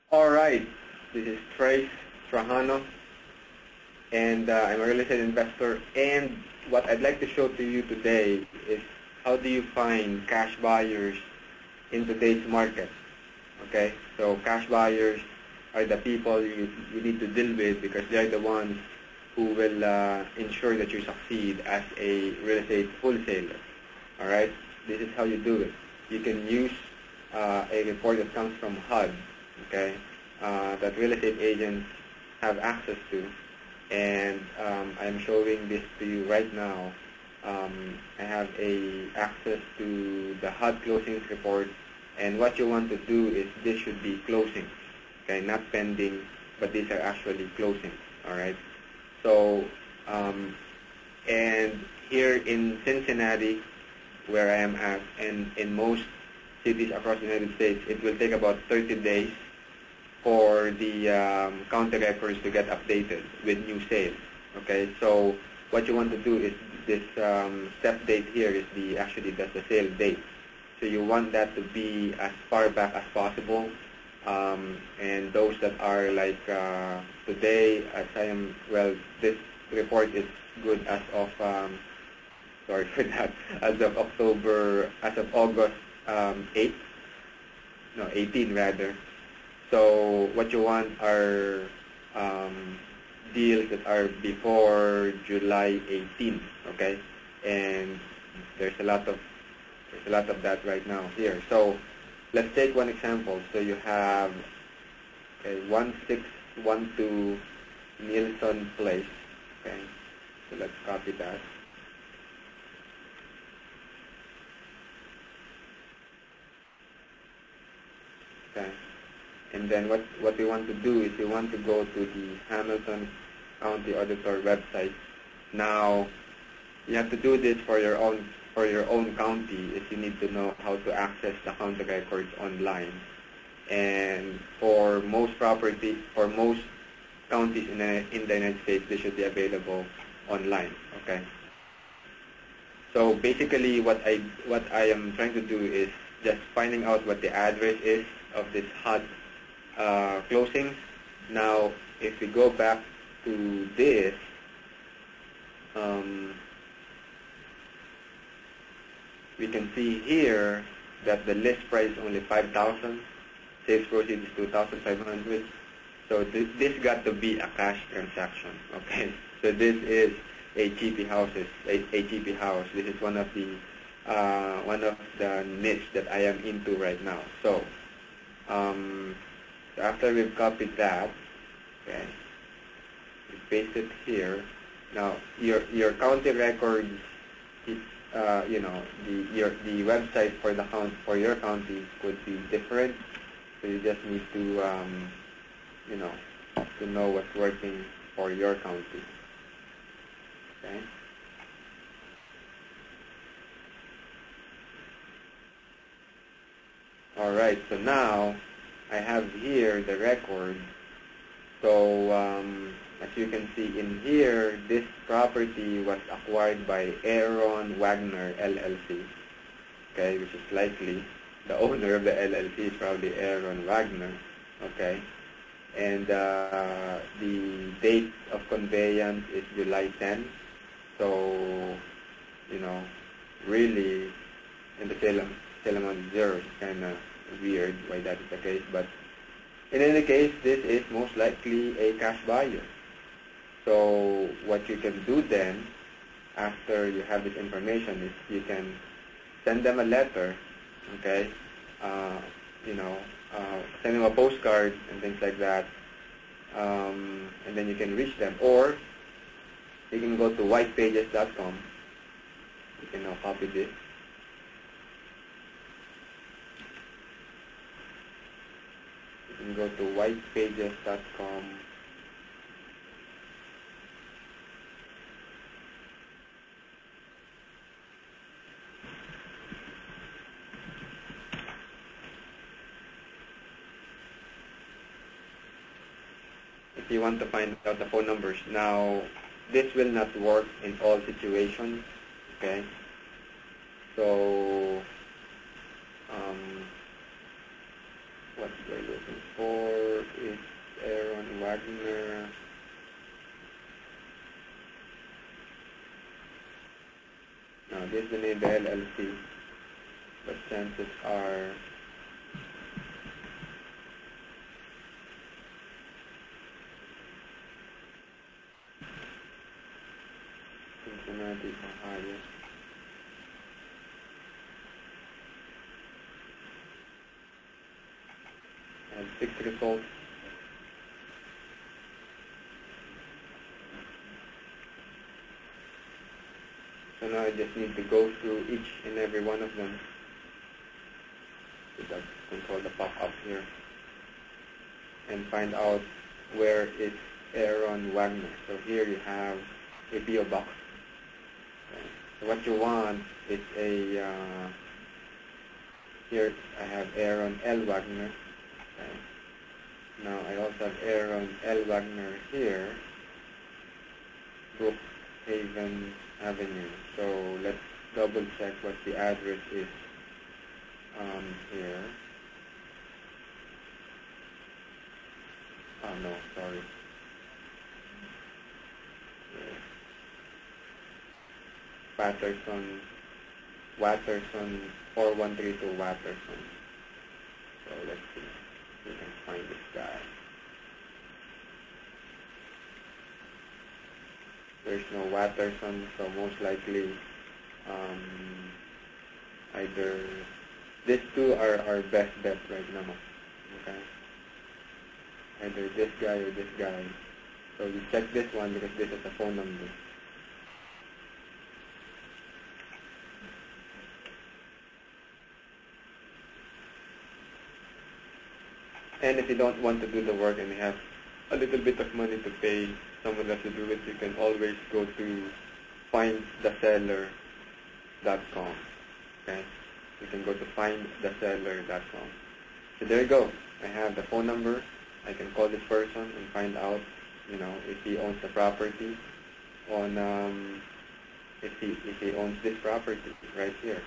All right, this is Trace Trajano, and I'm a real estate investor. And what I'd like to show to you today is how do you find cash buyers in today's market. Okay, so cash buyers are the people you need to deal with because they're the ones who will ensure that you succeed as a real estate wholesaler. All right, this is how you do it. You can use a report that comes from HUD, okay, that real estate agents have access to, and I'm showing this to you right now. I have access to the HUD closings report, and what you want to do is this should be closings, okay, not pending, but these are actually closings, all right? So, and here in Cincinnati, where I am at, and in most cities across the United States, it will take about 30 days for the county records to get updated with new sales. Okay, so what you want to do is this step date here is that's the sale date. So you want that to be as far back as possible, and those that are like today, this report is good as of sorry for that, as of August 8th, no 18 rather. So what you want are deals that are before July 18, okay? And there's a lot of that right now here. So let's take one example. So you have 1612 Nielsen Place, okay? So let's copy that. Okay. And then what we want to do is we want to go to the Hamilton County Auditor website. Now, you have to do this for your own county if you need to know how to access the county records online. And for most counties in the United States, they should be available online. Okay. So basically, what I am trying to do is just finding out what the address is of this HUD closings. Now, if we go back to this, we can see here that the list price is only 5,000, sales proceeds is 2,500. So this got to be a cash transaction. Okay, so this is a GP house. This is one of the niche that I am into right now. So after we've copied that, okay, we paste it here. Now your county records is the website for your county could be different. So you just need to to know what's working for your county. Okay. All right. So now I have here the record. So as you can see in here, this property was acquired by Aaron Wagner LLC. Okay, which is likely the owner of the LLC is probably Aaron Wagner. Okay, and the date of conveyance is July 10. So really, in the Salem on zero is kind of weird why that is the case, but in any case, this is most likely a cash buyer. So what you can do then, after you have this information, is you can send them a letter, okay? Send them a postcard and things like that, and then you can reach them. Or you can go to whitepages.com. You can now copy this. You can go to whitepages.com. If you want to find out the phone numbers. Now, this will not work in all situations, okay? So, what we're looking for, investor is Aaron Wagner. No, this is the name, the LLC, but chances are Cincinnati, Ohio. I have 6 results. So now I just need to go through each and every one of them. With the control the pop-up here. And find out where is Aaron Wagner. So here you have a PO box. Okay. So what you want is a, here I have Aaron L. Wagner. Okay. Now I also have Aaron L. Wagner here, Brookhaven Avenue. So let's double check what the address is here. Oh no, sorry. Watterson, 4132 Watterson. So let's see if we can find this guy. There's no Watterson, so most likely either these two are our best bet right now. Okay? Either this guy or this guy. So you check this one because this is a phone number. And if you don't want to do the work and you have a little bit of money to pay someone else to do it, you can always go to findtheseller.com. Okay? You can go to findtheseller.com. So there you go. I have the phone number. I can call this person and find out, you know, if he owns the property on, if he owns this property right here.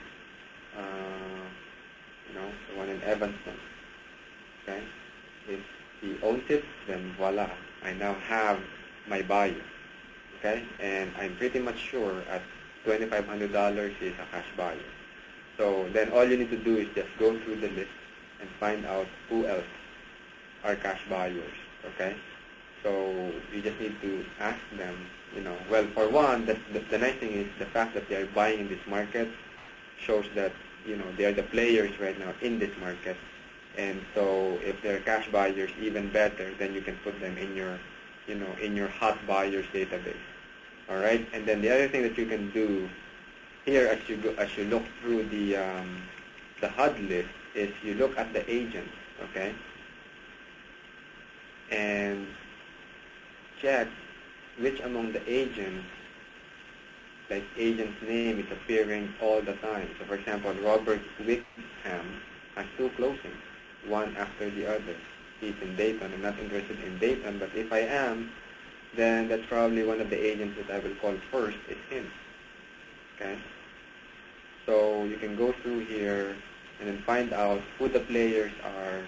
You know, the one in Evanston. Okay? If he owns it, then voila, I now have my buyer. Okay? And I'm pretty much sure at $2,500 he's a cash buyer. So then all you need to do is just go through the list and find out who else are cash buyers. Okay? So you just need to ask them, you know, well, for one, the nice thing is the fact that they are buying in this market shows that, you know, they are the players right now in this market. And so if they're cash buyers, even better, then you can put them in your, you know, in your hot buyers database. All right? And then the other thing that you can do here as you look through the HUD list is you look at the agents, okay? And check which among the agents, like agent's name is appearing all the time. So for example, Robert Wickham has 2 closings, one after the other. He's in Dayton. I'm not interested in Dayton, but if I am, then that's probably one of the agents that I will call first is him. Okay? So you can go through here and then find out who the players are,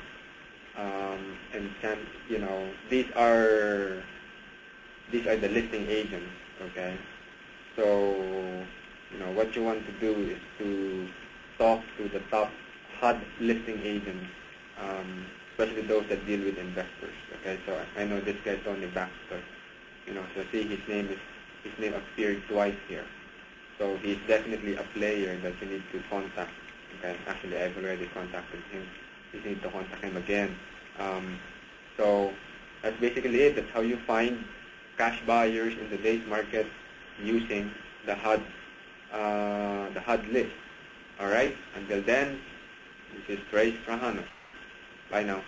and can, you know, these are the listing agents. Okay? So, you know, what you want to do is to talk to the top HUD listing agents, especially those that deal with investors. Okay, so I know this guy Tony Baxter. You know, so see his name appeared twice here. So he's definitely a player that you need to contact. Okay, actually I've already contacted him. You need to contact him again. So that's basically it. That's how you find cash buyers in today's market using the HUD list. All right. Until then, this is Trace Trajano. Bye now.